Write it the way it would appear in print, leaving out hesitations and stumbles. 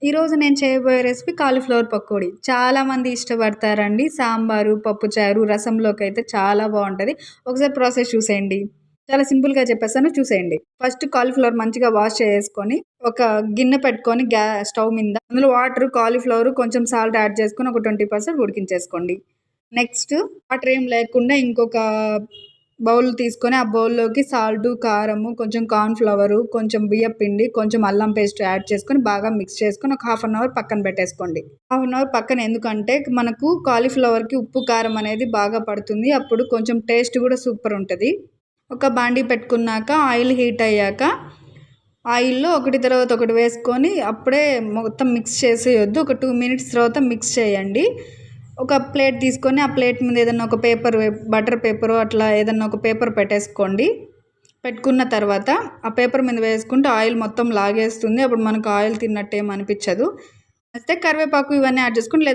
ఈరోజు నేను చేయబోయే రెసిపీ కాలీఫ్లవర్ పకోడీ. చాలామంది ఇష్టపడతారండి. సాంబారు, పప్పుచారు, రసంలోకైతే చాలా బావుంటది. ఒకసారి ప్రాసెస్ చూసేయండి. చాలా సింపుల్‌గా చెప్పేస్తాను చూసేయండి. ఫస్ట్ కాలీఫ్లవర్ మంచిగా వాష్ చేసేసుకొని, ఒక గిన్నె పెట్టుకొని స్టవ్ మీద అందులో వాటర్, కాలీఫ్లవర్ కొంచెం సాల్ట్ యాడ్ చేసుకొని ఒక 20% ఉడికించేసుకోండి. నెక్స్ట్ వాటర్ ఏం లేకుండా ఇంకొక బౌల్ తీసుకొని, ఆ బౌల్‌లోకి సాల్టు, కారము, కొంచెం కార్న్ ఫ్లవరు, కొంచెం బియ్యపిండి, కొంచెం అల్లం పేస్ట్ యాడ్ చేసుకొని బాగా మిక్స్ చేసుకొని ఒక హాఫ్ అన్ అవర్ పక్కన పెట్టేసుకోండి. హాఫ్ అన్ అవర్ పక్కన ఎందుకంటే మనకు కాలీఫ్లవర్‌కి ఉప్పు, కారం అనేది బాగా పడుతుంది. అప్పుడు కొంచెం టేస్ట్ కూడా సూపర్ ఉంటది. ఒక బాండీ పెట్టుకున్నాక ఆయిల్ హీట్ అయ్యాక ఆయిల్‌లో ఒకటి తర్వాత ఒకటి వేసుకొని అప్పుడే మొత్తం మిక్స్ చేసేయొద్దు. ఒక 2 మినిట్స్ తర్వాత మిక్స్ చేయండి. ఒక ప్లేట్ తీసుకొని ఆ ప్లేట్ మీద ఏదన్నా ఒక పేపర్ బటర్ పేపరో అట్లా ఏదన్నా ఒక పేపర్ పెట్టేసుకోండి. పెట్టుకున్న తర్వాత ఆ పేపర్ మీద వేసుకుంటే ఆయిల్ మొత్తం లాగేస్తుంది. అప్పుడు మనకు ఆయిల్ తిన్నట్టు ఏమి అనిపించదు. అయితే కరివేపాకు ఇవన్నీ యాడ్ చేసుకోండి. లేదా